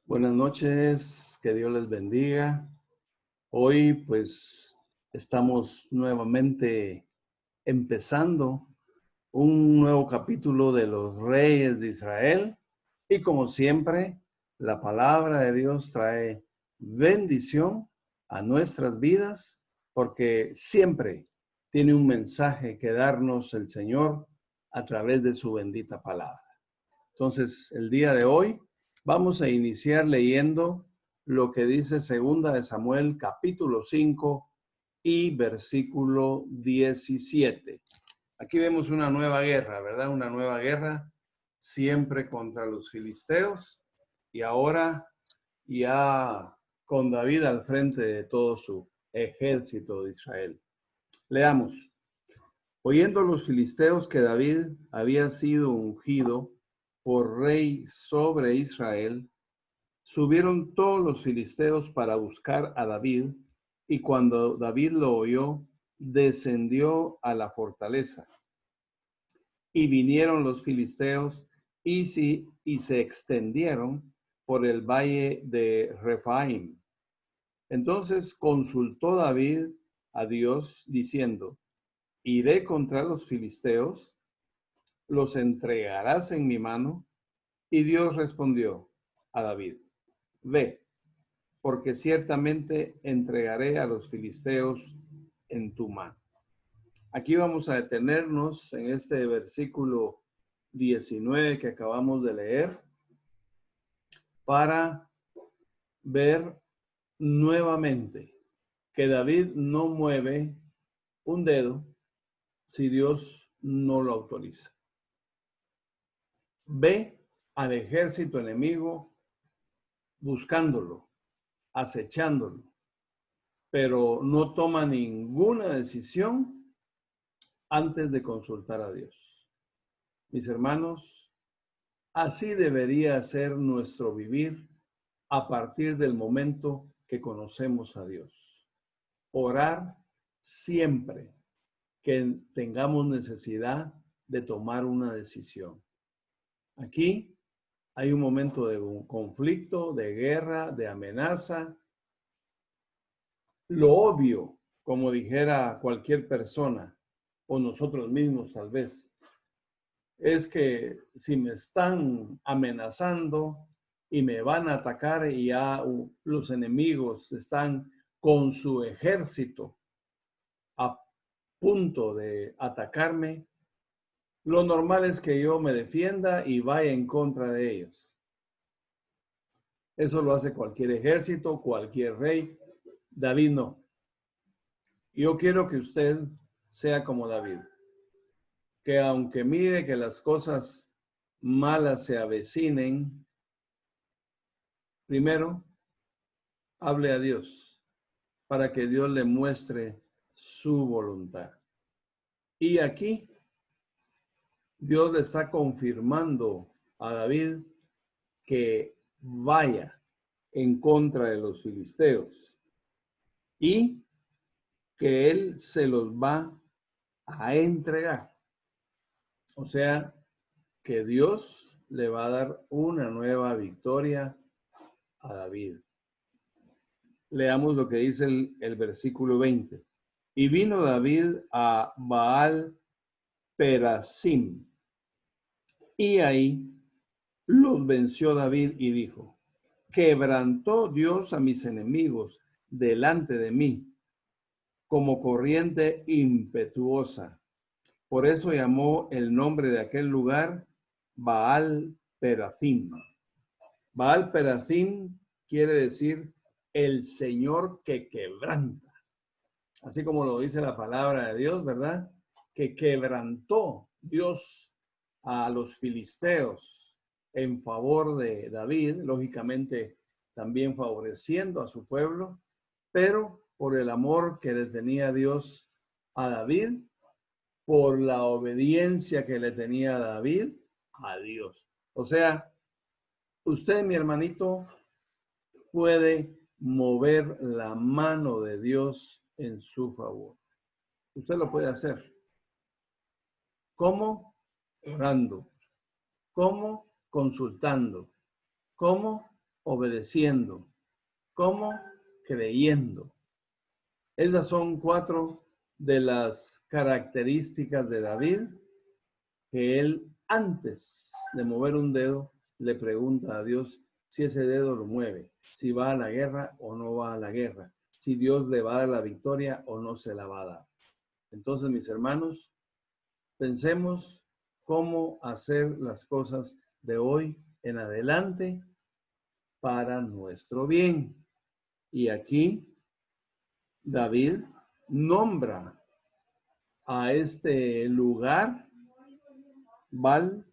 Buenas noches, que Dios les bendiga. Hoy pues estamos nuevamente empezando un nuevo capítulo de los Reyes de Israel y como siempre la palabra de Dios trae bendición a nuestras vidas porque siempre tiene un mensaje que darnos el Señor a través de su bendita palabra. Entonces, el día de hoy vamos a iniciar leyendo lo que dice Segunda de Samuel, capítulo 5 y versículo 17. Aquí vemos una nueva guerra, ¿verdad? Una nueva guerra siempre contra los filisteos y ahora ya con David al frente de todo su ejército de Israel. Leamos. Oyendo los filisteos que David había sido ungido por rey sobre Israel, subieron todos los filisteos para buscar a David, y cuando David lo oyó, descendió a la fortaleza. Y vinieron los filisteos y se extendieron por el valle de Rephaim. Entonces consultó David a Dios diciendo: ¿Iré contra los filisteos? ¿Los entregarás en mi mano? Y Dios respondió a David: Ve, porque ciertamente entregaré a los filisteos en tu mano. Aquí vamos a detenernos en este versículo 19 que acabamos de leer para ver nuevamente que David no mueve un dedo si Dios no lo autoriza. Ve al ejército enemigo buscándolo, acechándolo, pero no toma ninguna decisión antes de consultar a Dios. Mis hermanos, así debería ser nuestro vivir a partir del momento que conocemos a Dios. Orar siempre que tengamos necesidad de tomar una decisión. Aquí hay un momento de un conflicto, de guerra, de amenaza. Lo obvio, como dijera cualquier persona, o nosotros mismos tal vez, es que si me están amenazando y me van a atacar y ya los enemigos están con su ejército a punto de atacarme, lo normal es que yo me defienda y vaya en contra de ellos. Eso lo hace cualquier ejército, cualquier rey. David no. Yo quiero que usted sea como David, que aunque mire que las cosas malas se avecinen, primero hable a Dios para que Dios le muestre su voluntad. Y aquí Dios le está confirmando a David que vaya en contra de los filisteos y que él se los va a entregar. O sea, que Dios le va a dar una nueva victoria a David. Leamos lo que dice el versículo 20. Y vino David a Baal Perasim, y ahí los venció David y dijo: quebrantó Dios a mis enemigos delante de mí, como corriente impetuosa. Por eso llamó el nombre de aquel lugar Baal Perasim. Baal Perasim quiere decir el Señor que quebranta. Así como lo dice la palabra de Dios, ¿verdad? Que quebrantó Dios a los filisteos en favor de David, lógicamente también favoreciendo a su pueblo, pero por el amor que le tenía Dios a David, por la obediencia que le tenía David a Dios. O sea, usted, mi hermanito, puede mover la mano de Dios en su favor. Usted lo puede hacer. ¿Cómo? Orando. ¿Cómo? Consultando. ¿Cómo? obedeciendo. ¿Cómo? Creyendo. Esas son 4 de las características de David, que él antes de mover un dedo le pregunta a Dios si ese dedo lo mueve, si va a la guerra o no va a la guerra, si Dios le va a dar la victoria o no se la va a dar. Entonces, mis hermanos, pensemos cómo hacer las cosas de hoy en adelante para nuestro bien. Y aquí David nombra a este lugar Baal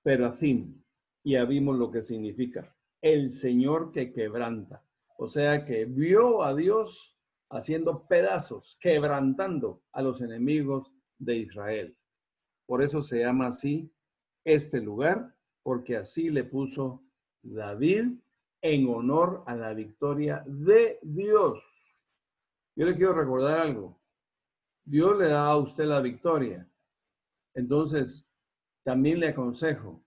Perazim. Ya vimos lo que significa. El Señor que quebranta. O sea que vio a Dios haciendo pedazos, quebrantando a los enemigos de Israel. Por eso se llama así este lugar, porque así le puso David en honor a la victoria de Dios. Yo le quiero recordar algo. Dios le da a usted la victoria. Entonces, también le aconsejo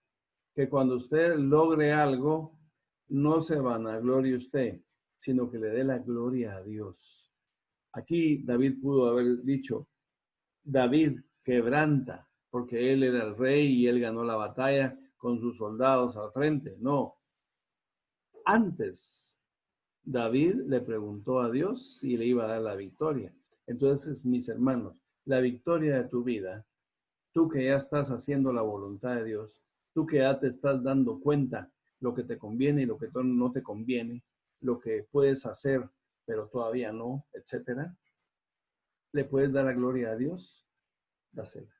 que cuando usted logre algo, no se vanaglorie usted, sino que le dé la gloria a Dios. Aquí David pudo haber dicho, David quebranta, porque él era el rey y él ganó la batalla con sus soldados al frente. No. Antes, David le preguntó a Dios si le iba a dar la victoria. Entonces, mis hermanos, la victoria de tu vida, tú que ya estás haciendo la voluntad de Dios, tú que ya te estás dando cuenta lo que te conviene y lo que no te conviene, lo que puedes hacer, pero todavía no, etcétera, le puedes dar la gloria a Dios, dásela.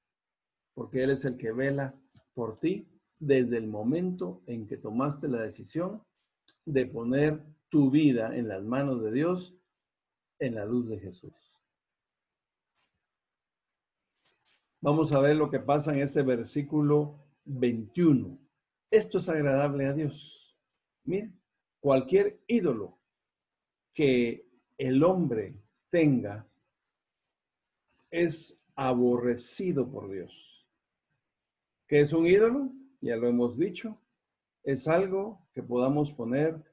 Porque Él es el que vela por ti desde el momento en que tomaste la decisión de poner tu vida en las manos de Dios en la luz de Jesús. Vamos a ver lo que pasa en este versículo 21. Esto es agradable a Dios. Miren, cualquier ídolo que el hombre tenga es aborrecido por Dios. ¿Qué es un ídolo? Ya lo hemos dicho. Es algo que podamos poner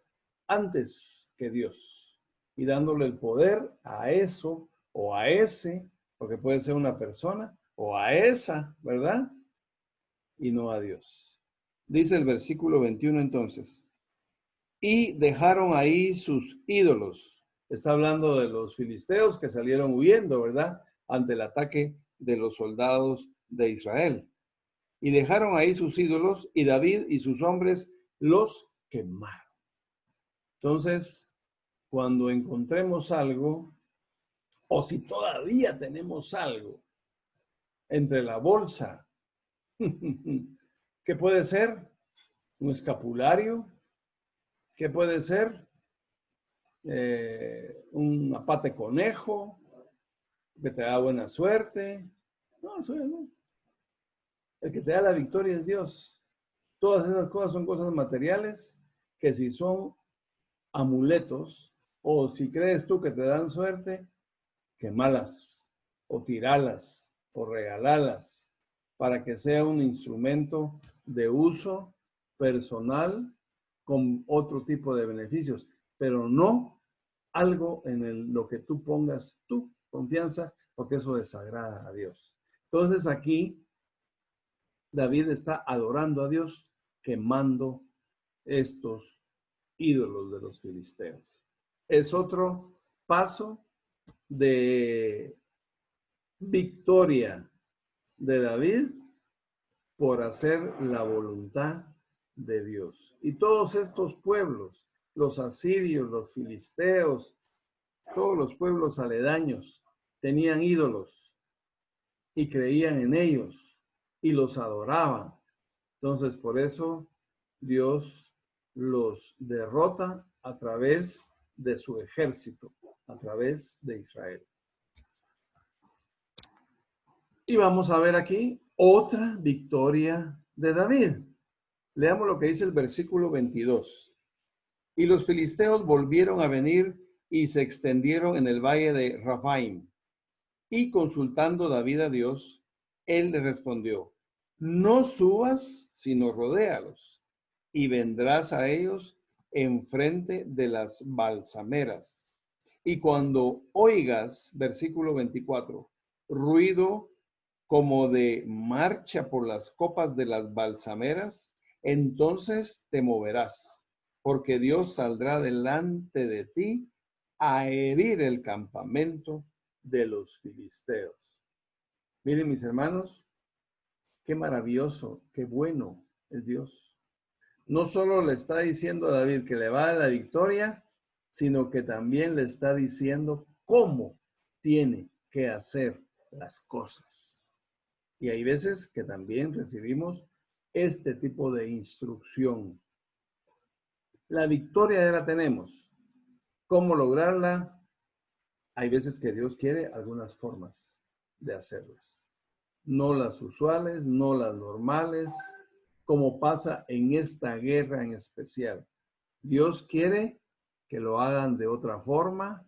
antes que Dios y dándole el poder a eso o a ese, porque puede ser una persona, o a esa, ¿verdad? Y no a Dios. Dice el versículo 21 entonces, y dejaron ahí sus ídolos. Está hablando de los filisteos que salieron huyendo, ¿verdad? Ante el ataque de los soldados de Israel. Y dejaron ahí sus ídolos y David y sus hombres los quemaron. Entonces, cuando encontremos algo, o si todavía tenemos algo entre la bolsa, ¿qué puede ser? Un escapulario, ¿qué puede ser? Una pata de conejo, que te da buena suerte. No, eso no. El que te da la victoria es Dios. Todas esas cosas son cosas materiales que si son amuletos o si crees tú que te dan suerte, quemalas o tiralas o regalalas para que sea un instrumento de uso personal con otro tipo de beneficios, pero no algo en lo que tú pongas tu confianza, porque eso desagrada a Dios. Entonces aquí David está adorando a Dios, quemando estos ídolos de los filisteos. Es otro paso de victoria de David por hacer la voluntad de Dios. Y todos estos pueblos, los asirios, los filisteos, todos los pueblos aledaños, tenían ídolos y creían en ellos y los adoraban. Entonces, por eso Dios los derrota a través de su ejército, a través de Israel. Y vamos a ver aquí otra victoria de David. Leamos lo que dice el versículo 22. Y los filisteos volvieron a venir y se extendieron en el valle de Rafaim. Y consultando David a Dios, él le respondió, no subas, sino rodéalos, y vendrás a ellos enfrente de las balsameras. Y cuando oigas, versículo 24, ruido como de marcha por las copas de las balsameras, entonces te moverás, porque Dios saldrá delante de ti a herir el campamento de los filisteos. Miren, mis hermanos, qué maravilloso, qué bueno es Dios. No solo le está diciendo a David que le va a dar la victoria, sino que también le está diciendo cómo tiene que hacer las cosas. Y hay veces que también recibimos este tipo de instrucción. La victoria ya la tenemos. ¿Cómo lograrla? Hay veces que Dios quiere algunas formas de hacerlas. No las usuales, no las normales, como pasa en esta guerra en especial. Dios quiere que lo hagan de otra forma.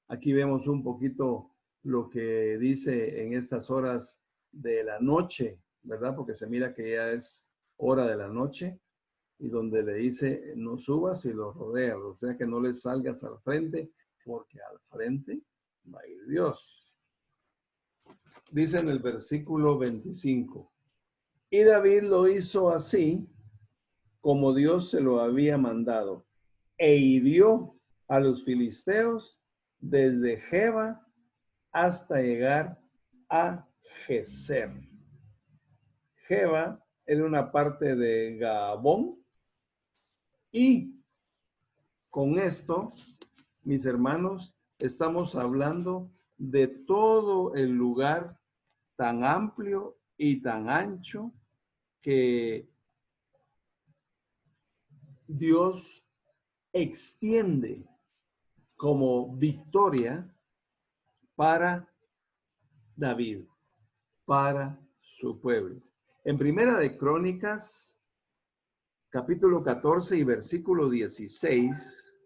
Aquí vemos un poquito lo que dice en estas horas de la noche, ¿verdad? Porque se mira que ya es hora de la noche y donde le dice no subas y lo rodea, o sea que no le salgas al frente porque al frente va a ir Dios. Dice en el versículo 25, y David lo hizo así como Dios se lo había mandado e hirió a los filisteos desde Geba hasta llegar a Geser. Geba era una parte de Gabón y con esto, mis hermanos, estamos hablando de todo el lugar tan amplio y tan ancho que Dios extiende como victoria para David, para su pueblo. En Primera de Crónicas, capítulo 14 y versículo 16,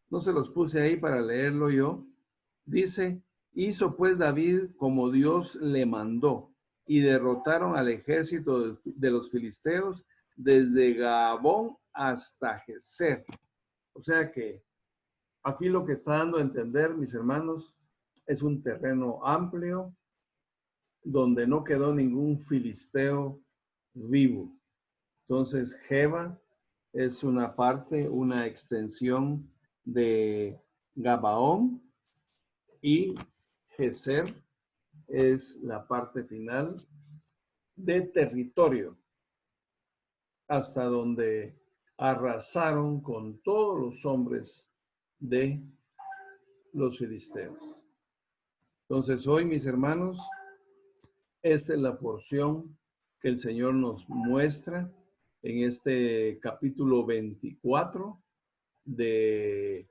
no se los puse ahí para leerlo yo, dice, hizo pues David como Dios le mandó y derrotaron al ejército de los filisteos desde Gabón hasta Geser. O sea que aquí lo que está dando a entender, mis hermanos, es un terreno amplio donde no quedó ningún filisteo vivo. Entonces, Geba es una parte, una extensión de Gabaón y Geser es la parte final de territorio hasta donde arrasaron con todos los hombres de los filisteos. Entonces, hoy, mis hermanos, esta es la porción que el Señor nos muestra en este capítulo 24 de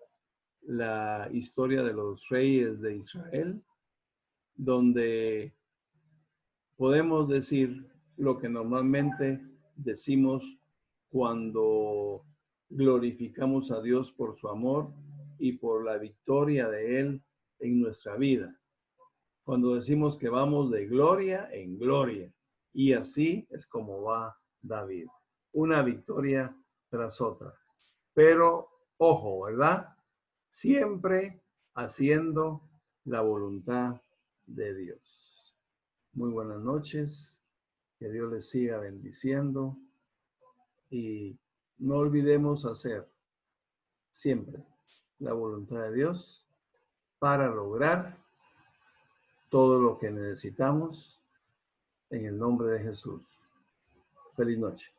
la historia de los reyes de Israel, donde podemos decir lo que normalmente decimos cuando glorificamos a Dios por su amor y por la victoria de Él en nuestra vida. Cuando decimos que vamos de gloria en gloria. Y así es como va David. Una victoria tras otra. Pero, ojo, ¿verdad? Siempre haciendo la voluntad de Dios. Muy buenas noches. Que Dios les siga bendiciendo. Y no olvidemos hacer siempre la voluntad de Dios para lograr todo lo que necesitamos en el nombre de Jesús. Feliz noche.